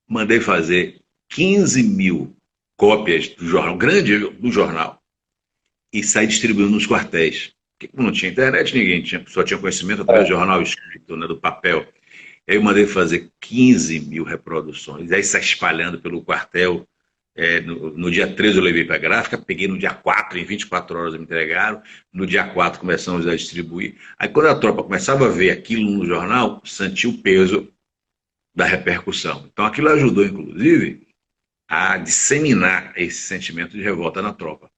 mandei fazer 15 mil cópias do jornal, grande do jornal, e saí distribuindo nos quartéis. Porque como não tinha internet, ninguém só tinha conhecimento através do jornal escrito, né, do papel. Aí eu mandei fazer 15 mil reproduções, aí sai espalhando pelo quartel. No dia 13 eu levei para a gráfica, peguei no dia 4, em 24 horas me entregaram, no dia 4 começamos a distribuir. Aí quando a tropa começava a ver aquilo no jornal, sentia o peso da repercussão. Então aquilo ajudou, inclusive, a disseminar esse sentimento de revolta na tropa.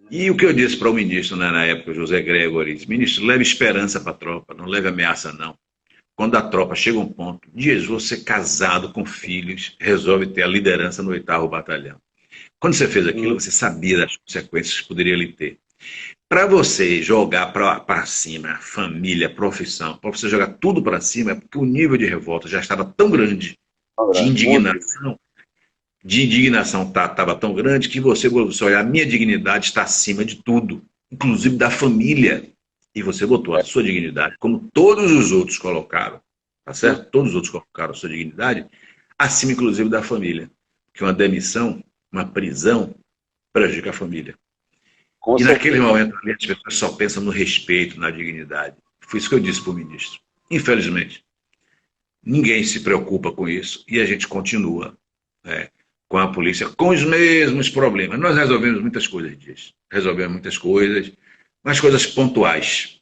E o que eu disse para o ministro, né, na época, José Gregory, ministro, leve esperança para a tropa, não leve ameaça, não. Quando a tropa chega a um ponto, Dias, você casado com filhos, resolve ter a liderança no 8º Batalhão. Quando você fez aquilo, você sabia das consequências que poderia lhe ter. Para você jogar para cima, família, profissão, para você jogar tudo para cima, é porque o nível de revolta já estava tão grande, de indignação estava tão grande, que você olha, a minha dignidade está acima de tudo, inclusive da família. E você botou a sua dignidade, como todos os outros colocaram, tá certo? Todos os outros colocaram a sua dignidade, acima inclusive da família. Porque uma demissão, uma prisão, prejudica a família. E naquele momento ali, as pessoas só pensam no respeito, na dignidade. Foi isso que eu disse para o ministro. Infelizmente, ninguém se preocupa com isso e a gente continua com a polícia com os mesmos problemas. Nós resolvemos muitas coisas disso. Resolvemos muitas coisas, mas coisas pontuais.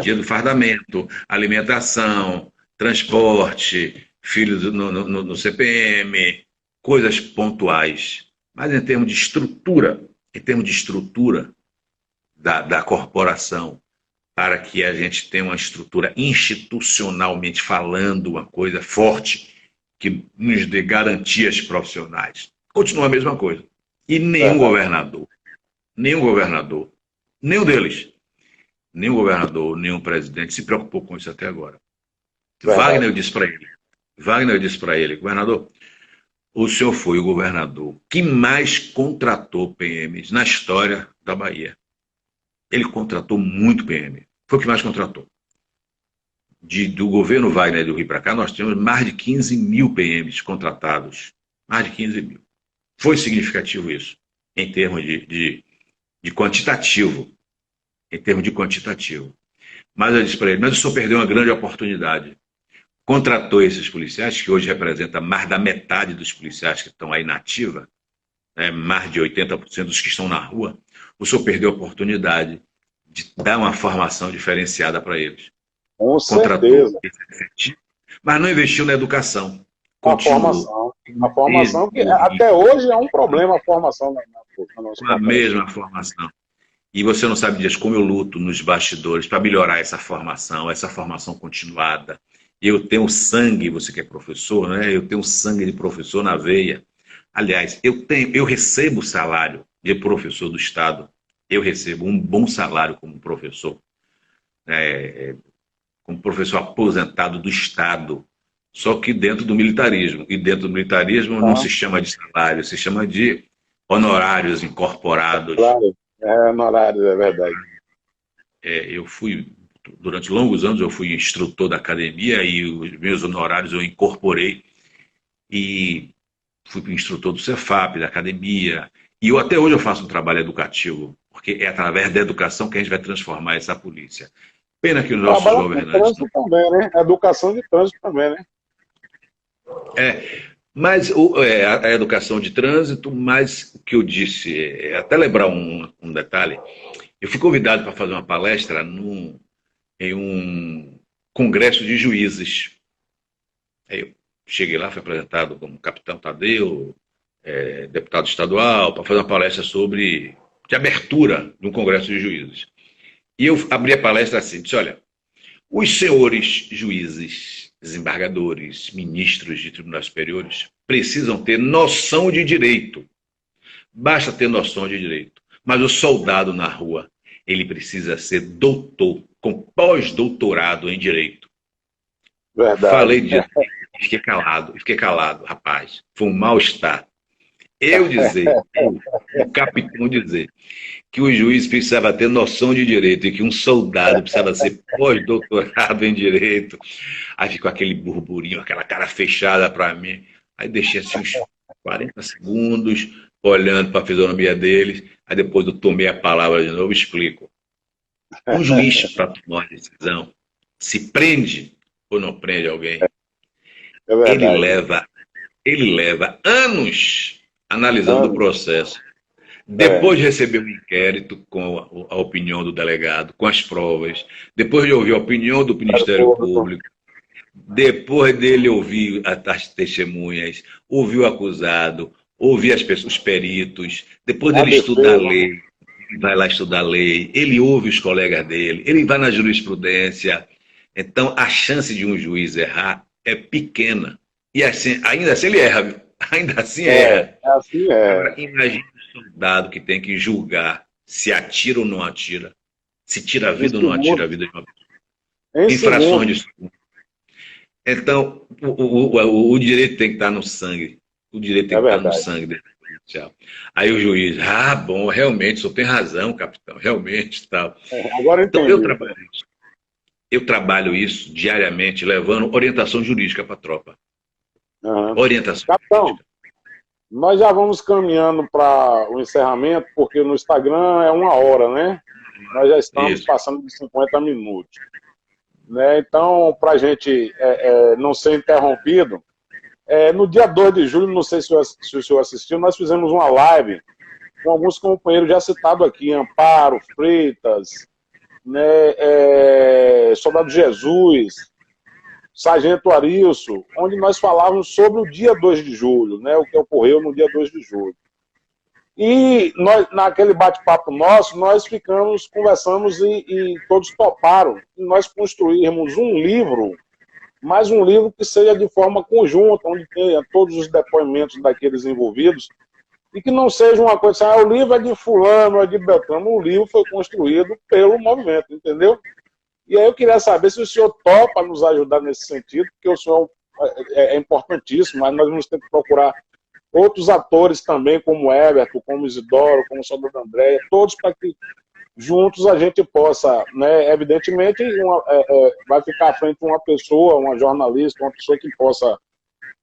Dia do fardamento, alimentação, transporte, filhos no CPM, coisas pontuais. Mas em termos de estrutura, da corporação, para que a gente tenha uma estrutura institucionalmente falando, uma coisa forte, que nos dê garantias profissionais. Continua a mesma coisa. E nenhum governador, nenhum deles, nenhum governador, nenhum presidente se preocupou com isso até agora. Wagner disse para ele, governador, o senhor foi o governador que mais contratou PMs na história da Bahia. Ele contratou muito PM. Foi o que mais contratou. Do governo Wagner do Rio para cá, nós temos mais de 15 mil PMs contratados. Mais de 15 mil. Foi significativo isso, em termos de quantitativo. Em termos de quantitativo. Mas eu disse para ele, mas o senhor perdeu uma grande oportunidade. Contratou esses policiais, que hoje representa mais da metade dos policiais que estão aí na ativa, mais de 80% dos que estão na rua. O senhor perdeu a oportunidade de dar uma formação diferenciada para eles. Com certeza. Mas não investiu na educação. A formação que até hoje é um problema, a formação na nossa com a mesma formação. E você não sabe, Dias, como eu luto nos bastidores para melhorar essa formação continuada. Eu tenho sangue, você que é professor, né? Eu tenho sangue de professor na veia. Aliás, eu recebo salário de professor do Estado. Eu recebo um bom salário como professor. Como professor aposentado do Estado. Só que dentro do militarismo. E dentro do militarismo não se chama de salário, se chama de honorários incorporados. Claro, honorários, é verdade. Eu fui... Durante longos anos eu fui instrutor da academia e os meus honorários eu incorporei e fui instrutor do Cefap, da academia. E até hoje eu faço um trabalho educativo, porque é através da educação que a gente vai transformar essa polícia. Pena que os nossos governantes... também, né? Educação de trânsito também, né? Mas a educação de trânsito, mas o que eu disse, até lembrar um detalhe, eu fui convidado para fazer uma palestra em um congresso de juízes. Aí eu cheguei lá, fui apresentado como capitão Tadeu, deputado estadual, para fazer uma palestra de abertura de um congresso de juízes. E eu abri a palestra assim, disse, olha, os senhores juízes, desembargadores, ministros de tribunais superiores precisam ter noção de direito. Basta ter noção de direito. Mas o soldado na rua, ele precisa ser doutor, com pós-doutorado em direito. Verdade. Falei disso, fiquei calado, rapaz. Foi um mal-estar. O capitão dizer que o juiz precisava ter noção de direito e que um soldado precisava ser pós-doutorado em direito. Aí ficou aquele burburinho, aquela cara fechada para mim. Aí deixei assim uns 40 segundos, olhando para a fisionomia deles. Aí depois eu tomei a palavra de novo e explico. Um juiz, para tomar uma decisão, se prende ou não prende alguém, ele leva anos analisando o processo. Depois de receber um inquérito com a opinião do delegado, com as provas, depois de ouvir a opinião do Ministério Público, Depois dele ouvir as testemunhas, ouvir o acusado, ouvir as pessoas, os peritos, depois A dele estudar a defesa. lei, ele vai lá estudar a lei, ele ouve os colegas dele, ele vai na jurisprudência. Então, a chance de um juiz errar é pequena. E assim, ainda assim ele erra, viu? Ainda assim erra. É assim é. Agora, imagine o soldado que tem que julgar se atira ou não atira, se tira a Em vida ou não atira a segundos. vida de uma pessoa. Em Em frações segundos. de segundo. Então, o direito tem que estar no sangue. O direito tem É que estar no verdade. sangue dele. Aí o juiz, bom, realmente, o senhor tem razão, capitão, realmente, tal. Agora eu Então, entendi. eu trabalho isso diariamente, levando orientação jurídica para a tropa. Uhum. Orientação Capitão, jurídica. nós já vamos caminhando para o encerramento, porque no Instagram é 1 hora, né? Nós já estamos Isso. passando de 50 minutos. Né? Então, para a gente não ser interrompido, no dia 2 de julho, não sei se o senhor assistiu, nós fizemos uma live com alguns companheiros já citados aqui, Amparo, Freitas, né, Soldado Jesus, Sargento Arilson, onde nós falávamos sobre o dia 2 de julho, né, o que ocorreu no dia 2 de julho. E nós, naquele bate-papo nosso, nós ficamos, conversamos e todos toparam e nós construirmos um livro, mas um livro que seja de forma conjunta, onde tenha todos os depoimentos daqueles envolvidos, e que não seja uma coisa assim, o livro é de fulano, é de Beltrano. O livro foi construído pelo movimento, entendeu? E aí eu queria saber se o senhor topa nos ajudar nesse sentido, porque o senhor é importantíssimo, mas nós vamos ter que procurar outros atores também, como Everton, como Isidoro, como o Soldado Andréia, todos para que juntos a gente possa, né, evidentemente, vai ficar à frente uma pessoa, uma jornalista, uma pessoa que possa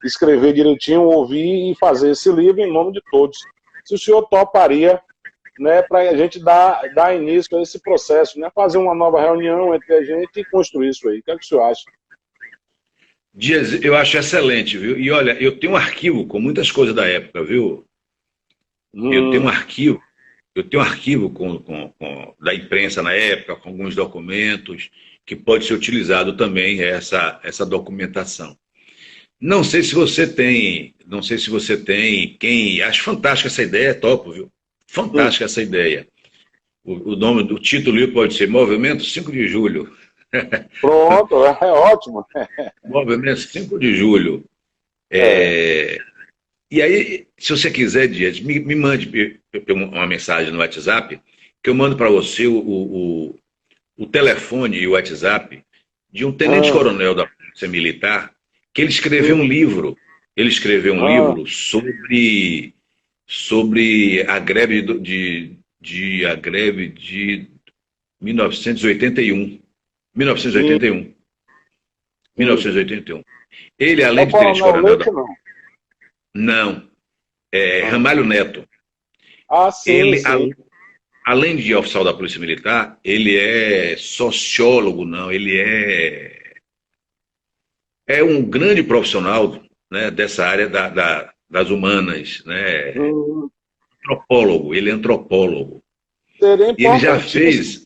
escrever direitinho, ouvir e fazer esse livro em nome de todos. Se o senhor toparia, né, para a gente dar início a esse processo, né, fazer uma nova reunião entre a gente e construir isso aí. O que é que o senhor acha? Dias, eu acho excelente, viu? E olha, eu tenho um arquivo com muitas coisas da época, viu? Eu tenho um arquivo, da imprensa na época, com alguns documentos, que pode ser utilizado também essa documentação. Não sei se você tem, acho fantástica essa ideia, topo, viu? Fantástica essa ideia. O nome do título livro pode ser Movimento 5 de Julho. Pronto, é ótimo. Movimento 5 de Julho. E aí, se você quiser, Dias, me mande uma mensagem no WhatsApp, que eu mando para você o telefone e o WhatsApp de um tenente-coronel da Polícia Militar, que ele escreveu um livro. Ele escreveu um livro sobre a greve a greve de 1981. 1981. 1981. Ele, além de tenente-coronel da... Não. Ramalho Neto. Sim, ele, sim. além de oficial da Polícia Militar, ele é sociólogo, não, ele é um grande profissional, né, dessa área das humanas, né? Antropólogo, ele é antropólogo. Ele já fez...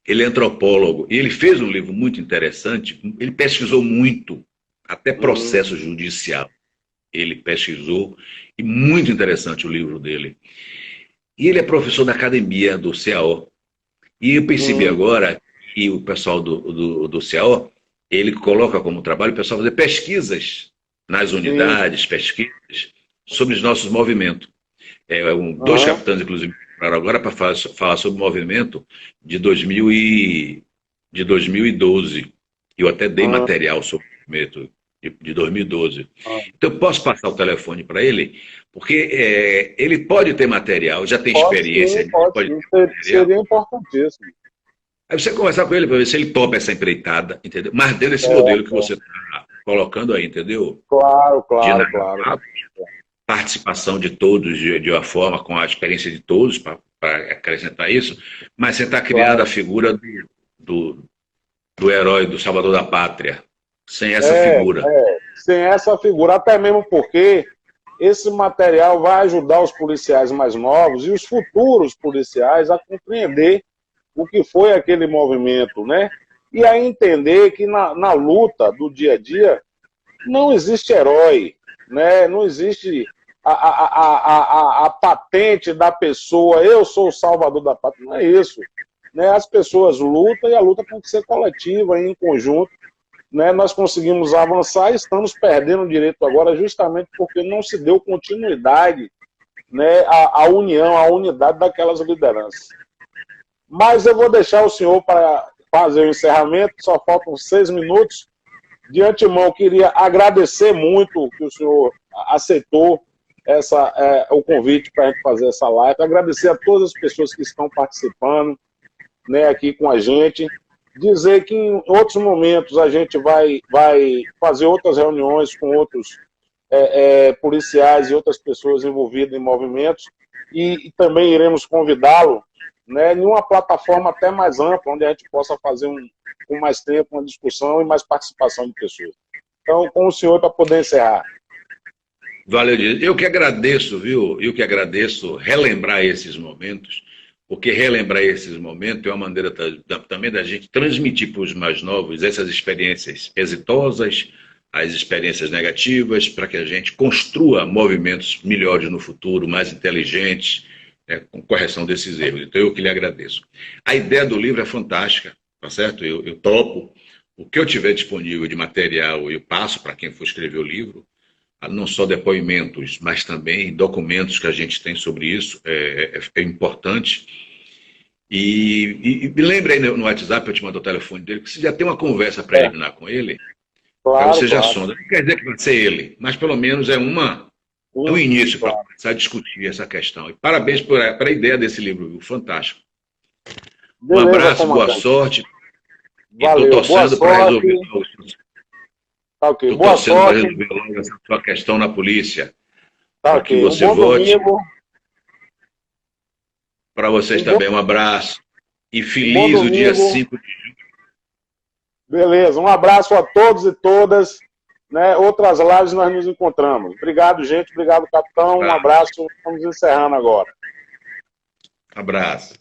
Ele é antropólogo, e ele fez um livro muito interessante, ele pesquisou muito, até processo judicial. Ele pesquisou, e muito interessante o livro dele. E ele é professor da academia do CAO. E eu percebi agora que o pessoal do CAO, ele coloca como trabalho o pessoal fazer pesquisas nas unidades, pesquisas sobre os nossos movimentos. Dois capitães, inclusive, agora para falar sobre o movimento de 2012. Eu até dei material sobre o movimento de 2012. Então, eu posso passar o telefone para ele, porque ele pode ter material, já tem experiência. Sim, pode sim. Seria importantíssimo. Aí você conversar com ele para ver se ele topa essa empreitada, entendeu? Mas dentro desse modelo que você está colocando aí, entendeu? Claro. Participação de todos de uma forma, com a experiência de todos, para acrescentar isso, mas você está criando a figura do herói, do salvador da pátria, sem essa figura. Sem essa figura, até mesmo porque esse material vai ajudar os policiais mais novos e os futuros policiais a compreender o que foi aquele movimento, né? e a entender que na luta do dia a dia não existe herói, né? Não existe a patente da pessoa, eu sou o salvador da pátria, não é isso. Né? As pessoas lutam e a luta tem que ser coletiva, em conjunto. Né? Nós conseguimos avançar e estamos perdendo o direito agora justamente porque não se deu continuidade, né, à união, à unidade daquelas lideranças. Mas eu vou deixar o senhor para fazer o encerramento, só faltam 6 minutos. De antemão, queria agradecer muito que o senhor aceitou o convite para a gente fazer essa live, agradecer a todas as pessoas que estão participando, né, aqui com a gente, dizer que em outros momentos a gente vai fazer outras reuniões com outros policiais e outras pessoas envolvidas em movimentos e também iremos convidá-lo, né, em uma plataforma até mais ampla, onde a gente possa fazer com mais tempo uma discussão e mais participação de pessoas. Então, com o senhor para poder encerrar. Valeu, eu que agradeço, viu? Eu que agradeço relembrar esses momentos, porque relembrar esses momentos é uma maneira também da gente transmitir para os mais novos essas experiências exitosas, as experiências negativas, para que a gente construa movimentos melhores no futuro, mais inteligentes, com correção desses erros. Então, eu que lhe agradeço. A ideia do livro é fantástica, tá certo? Eu topo. O que eu tiver disponível de material, eu passo para quem for escrever o livro, não só depoimentos, mas também documentos que a gente tem sobre isso, é importante. E me lembre aí no WhatsApp, eu te mando o telefone dele, que você já tem uma conversa preliminar com ele, Claro, você já claro. sonda. Não quer dizer que vai ser ele, mas pelo menos é um início para começar a discutir essa questão. E parabéns por a ideia desse livro, viu? Fantástico. Beleza, um abraço, boa sorte. Valeu, e estou torcendo para resolver. Tá ok. Estou torcendo para resolver logo essa sua questão na polícia. Tá para ok. que você bom vote. Domingo. Para vocês também, um abraço. E feliz o dia 5 de julho. Beleza, um abraço a todos e todas. Né? Outras lives nós nos encontramos. Obrigado, gente. Obrigado, capitão. Um abraço. Estamos encerrando agora. Abraço.